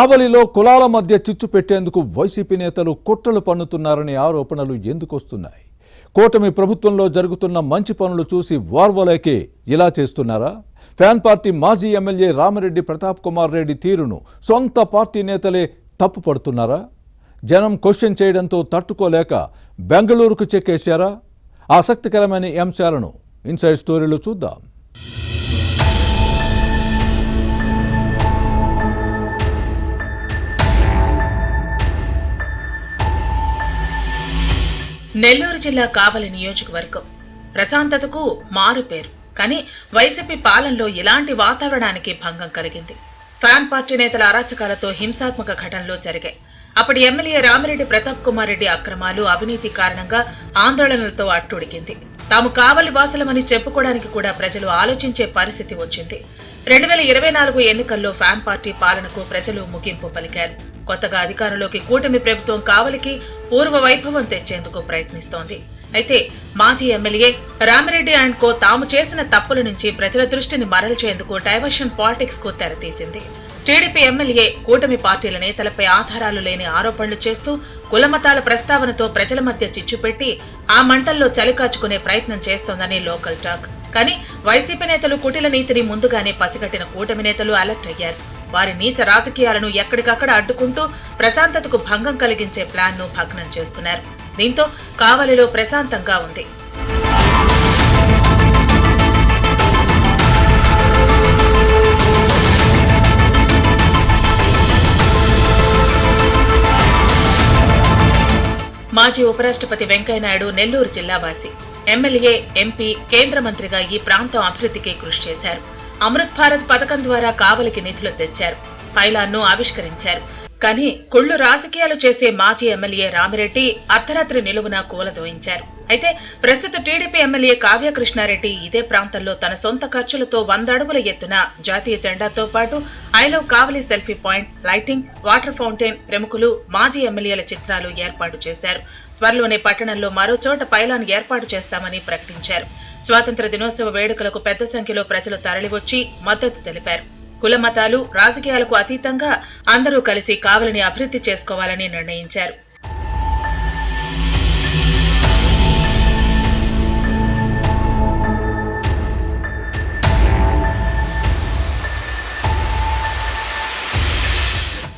కావలిలో కులాల మధ్య చిచ్చు పెట్టేందుకు వైసీపీ నేతలు కుట్రలు పన్నుతున్నారనే ఆరోపణలు ఎందుకొస్తున్నాయి? కూటమి ప్రభుత్వంలో జరుగుతున్న మంచి పనులు చూసి వార్వలేకే ఇలా చేస్తున్నారా? ఫ్యాన్ పార్టీ మాజీ ఎమ్మెల్యే రామిరెడ్డి ప్రతాప్ కుమార్ రెడ్డి తీరును సొంత పార్టీ నేతలే తప్పుపడుతున్నారా? జనం క్వశ్చన్ చేయడంతో తట్టుకోలేక బెంగళూరుకు చెక్కేశారా? ఆసక్తికరమైన అంశాలను ఇన్సైడ్ స్టోరీలో చూద్దాం. నెల్లూరు జిల్లా కావలి నియోజకవర్గం ప్రశాంతతకు మారుపేరు. కానీ వైసీపీ పాలనలో ఇలాంటి వాతావరణానికి భంగం కలిగింది. ఫ్యాన్ పార్టీ నేతల అరాచకాలతో హింసాత్మక ఘటనలు జరిగాయి. అప్పటి ఎమ్మెల్యే రామిరెడ్డి ప్రతాప్ కుమార్ రెడ్డి అక్రమాలు, అవినీతి కారణంగా ఆందోళనలతో అట్టుడికింది. తాము కావలి వాసులమని చెప్పుకోవడానికి కూడా ప్రజలు ఆలోచించే పరిస్థితి వచ్చింది. 2024 ఎన్నికల్లో ఫ్యాన్ పార్టీ పాలనకు ప్రజలు ముగింపు పలికారు. కొత్తగా అధికారంలోకి కూటమి ప్రభుత్వం కావలికి పూర్వ వైభవం తెచ్చేందుకు ప్రయత్నిస్తోంది. అయితే మాజీ ఎమ్మెల్యే రామిరెడ్డి అండ్ కో తాము చేసిన తప్పుల నుంచి ప్రజల దృష్టిని మరల్చేందుకు డైవర్షన్ పాలిటిక్స్ కు తెరతీసింది. టీడీపీ ఎమ్మెల్యే కూటమి పార్టీల నేతలపై ఆధారాలు లేని ఆరోపణలు చేస్తూ కులమతాల ప్రస్తావనతో ప్రజల మధ్య చిచ్చుపెట్టి ఆ మంటల్లో చలికాచుకునే ప్రయత్నం చేస్తోందని లోకల్ టాక్. కానీ వైసీపీ నేతలు కుటిల నీతిని ముందుగానే పసిగట్టిన కూటమి నేతలు అలర్ట్ అయ్యారు. వారి నీచ రాజకీయాలను ఎక్కడికక్కడ అడ్డుకుంటూ ప్రశాంతతకు భంగం కలిగించే ప్లాన్ ను భగ్నం చేస్తున్నారు. దీంతో కావలిలో ప్రశాంతంగా ఉంది. మాజీ ఉపరాష్ట్రపతి వెంకయ్యనాయుడు నెల్లూరు జిల్లా వాసి. ఎమ్మెల్యే, ఎంపీ, కేంద్ర మంత్రిగా ఈ ప్రాంతం అభివృద్ధికి కృషి చేశారు. అమృత్ భారత్ పథకం ద్వారా కావలికి నిధులు తెచ్చారు. పైలాన్ను ఆవిష్కరించారు. కానీ కుళ్ళు రాజకీయాలు చేసే మాజీ ఎమ్మెల్యే రామిరెడ్డి అర్ధరాత్రి నిలువున కూలదోయించారు. అయితే ప్రస్తుత టీడీపీ ఎమ్మెల్యే కావ్యకృష్ణారెడ్డి ఇదే ప్రాంతంలో తన సొంత ఖర్చులతో 100 అడుగుల ఎత్తున జాతీయ జెండాతో పాటు I love Kavali selfie point, lighting, water fountain, ప్రముఖులు, మాజీ ఎమ్మెల్యేల చిత్రాలు ఏర్పాటు చేశారు. త్వరలోనే పట్టణంలో మరో చోట పైలాన్ ఏర్పాటు చేస్తామని ప్రకటించారు. స్వాతంత్ర దినోత్సవ వేడుకలకు పెద్ద సంఖ్యలో ప్రజలు తరలివచ్చి మద్దతు తెలిపారు. కుల మతాలు, రాజకీయాలకు అతీతంగా అందరూ కలిసి కావలిని అభివృద్ధి చేసుకోవాలని నిర్ణయించారు.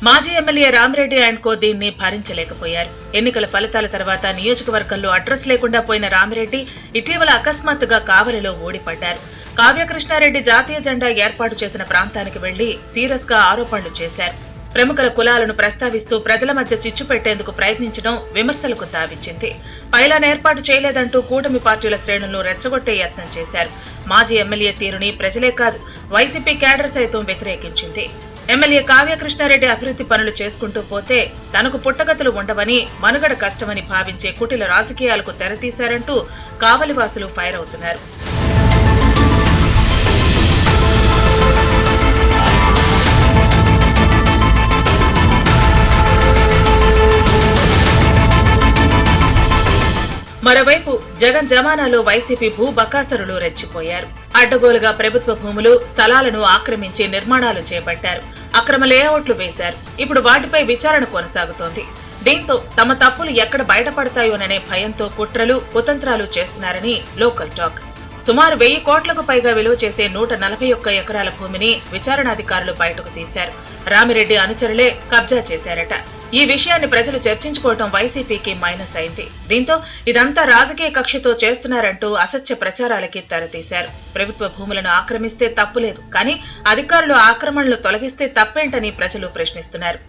మాజీ ఎమ్మెల్యే రామిరెడ్డి అండ్ కో దీన్ని భరించలేకపోయారు. ఎన్నికల ఫలితాల తర్వాత నియోజకవర్గంలో అడ్రస్ లేకుండా పోయిన రామిరెడ్డి ఇటీవల అకస్మాత్తుగా కావలిలో ఓడిపడ్డారు. కావ్యకృష్ణారెడ్డి జాతీయ జెండా ఏర్పాటు చేసిన ప్రాంతానికి వెళ్లి సీరియస్ గా ఆరోపణలు చేశారు. ప్రముఖుల కులాలను ప్రస్తావిస్తూ ప్రజల మధ్య చిచ్చు పెట్టేందుకు ప్రయత్నించడం విమర్శలకు తావిచ్చింది. పైలాన్ ఏర్పాటు చేయలేదంటూ కూటమి పార్టీల శ్రేణులను రెచ్చగొట్టే యత్నం చేశారు. మాజీ ఎమ్మెల్యే తీరుని ప్రజలే కాదు, వైసీపీ క్యాడర్ సైతం వ్యతిరేకించింది. ఎమ్మెల్యే కావ్యకృష్ణారెడ్డి అభివృద్ధి పనులు చేసుకుంటూ పోతే తనకు పుట్టగతులు ఉండవని, మనుగడ కష్టమని భావించే కుటిల రాజకీయాలకు తెరతీశారంటూ కావలివాసులు ఫైర్ అవుతున్నారు. మరోవైపు జగన్ జమానాలో వైసీపీ భూ బకాసరులు రెచ్చిపోయారు. అడ్డగోలుగా ప్రభుత్వ భూములు, స్థలాలను ఆక్రమించి నిర్మాణాలు చేపట్టారు. అక్రమ లేఅవుట్లు వేశారు. ఇప్పుడు వాటిపై విచారణ కొనసాగుతోంది. దీంతో తమ తప్పులు ఎక్కడ బయటపడతాయోననే భయంతో కుట్రలు, కుతంత్రాలు చేస్తున్నారని లోకల్ టాక్. సుమారు 1000 కోట్లకు పైగా విలువ చేసే 141 ఎకరాల భూమిని విచారణాధికారులు బయటకు తీశారు. రామిరెడ్డి అనుచరులే కబ్జా చేశారట. ఈ విషయాన్ని ప్రజలు చర్చించుకోవటం వైసీపీకి మైనస్ అయింది. దీంతో ఇదంతా రాజకీయ కక్షతో చేస్తున్నారంటూ అసత్య ప్రచారాలకి తెరతీశారు. ప్రభుత్వ భూములను ఆక్రమిస్తే తప్పులేదు, కానీ అధికారులు ఆక్రమణలు తొలగిస్తే తప్పేంటని ప్రజలు ప్రశ్నిస్తున్నారు.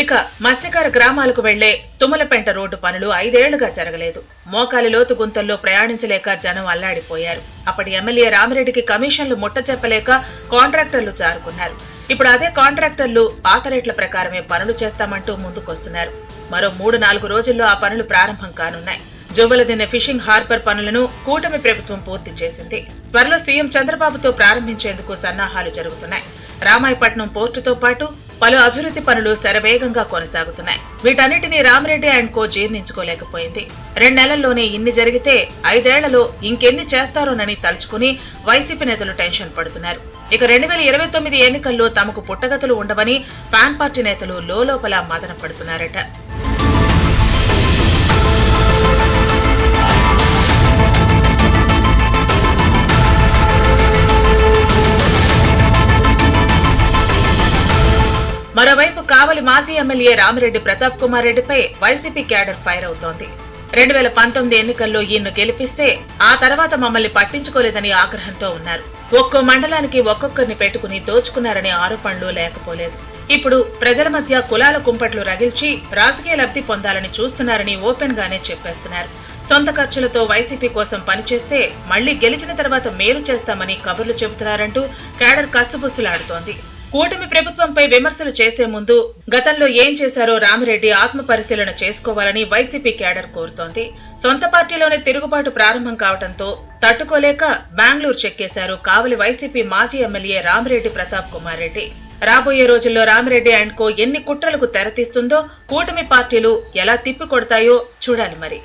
ఇక మత్స్యకార గ్రామాలకు వెళ్లే తుమ్మలపెంట రోడ్డు పనులు 5 ఏళ్లుగా జరగలేదు. మోకాలి లోతు గుంతల్లో ప్రయాణించలేక జనం అల్లాడిపోయారు. అప్పటి ఎమ్మెల్యే రామిరెడ్డికి కమిషన్లు ముట్ట చెప్పలేక కాంట్రాక్టర్లు జారుకున్నారు. ఇప్పుడు అదే కాంట్రాక్టర్లు పాత రేట్ల ప్రకారమే పనులు చేస్తామంటూ ముందుకొస్తున్నారు. మరో 3-4 రోజుల్లో ఆ పనులు ప్రారంభం కానున్నాయి. జువ్వలదిన్నె ఫిషింగ్ హార్బర్ పనులను కూటమి ప్రభుత్వం పూర్తి చేసింది. త్వరలో సీఎం చంద్రబాబుతో ప్రారంభించేందుకు సన్నాహాలు జరుగుతున్నాయి. రామాయపట్నం పోర్టుతో పాటు పలు అభివృద్ధి పనులు శరవేగంగా కొనసాగుతున్నాయి. వీటన్నిటినీ రామిరెడ్డి అండ్ కో జీర్ణించుకోలేకపోయింది. 2 నెలల్లోనే ఇన్ని జరిగితే 5 ఏళ్లలో ఇంకెన్ని చేస్తారోనని తలుచుకుని వైసీపీ నేతలు టెన్షన్ పడుతున్నారు. ఇక 2029 ఎన్నికల్లో తమకు పుట్టగతులు ఉండవని పాన్ పార్టీ నేతలు లోలోపల మదన పడుతున్నారట. మరోవైపు కావలి మాజీ ఎమ్మెల్యే రామిరెడ్డి ప్రతాప్ కుమార్ రెడ్డిపై వైసీపీ క్యాడర్ ఫైర్ అవుతోంది. 2019 ఎన్నికల్లో ఈయన్ను గెలిపిస్తే ఆ తర్వాత మమ్మల్ని పట్టించుకోలేదని ఆగ్రహంతో ఉన్నారు. ఒక్కో మండలానికి ఒక్కొక్కరిని పెట్టుకుని దోచుకున్నారనే ఆరోపణలు లేకపోలేదు. ఇప్పుడు ప్రజల మధ్య కులాల కుంపట్లు రగిల్చి రాజకీయ లబ్ధి పొందాలని చూస్తున్నారని ఓపెన్ గానే చెప్పేస్తున్నారు. సొంత ఖర్చులతో వైసీపీ కోసం పనిచేస్తే మళ్లీ గెలిచిన తర్వాత మేలు చేస్తామని కబుర్లు చెబుతున్నారంటూ క్యాడర్ కస్సుబుస్సులాడుతోంది. కూటమి ప్రభుత్వంపై విమర్శలు చేసే ముందు గతంలో ఏం చేశారో రామిరెడ్డి ఆత్మ పరిశీలన చేసుకోవాలని వైసీపీ క్యాడర్ కోరుతోంది. సొంత పార్టీలోనే తిరుగుబాటు ప్రారంభం కావడంతో తట్టుకోలేక బెంగళూరు చెక్కేశారు కావలి వైసీపీ మాజీ ఎమ్మెల్యే రామిరెడ్డి ప్రతాప్ కుమార్ రెడ్డి. రాబోయే రోజుల్లో రామిరెడ్డి అండ్ కో ఎన్ని కుట్రలకు తెరతీస్తుందో, కూటమి పార్టీలు ఎలా తిప్పికొడతాయో చూడాలి మరి.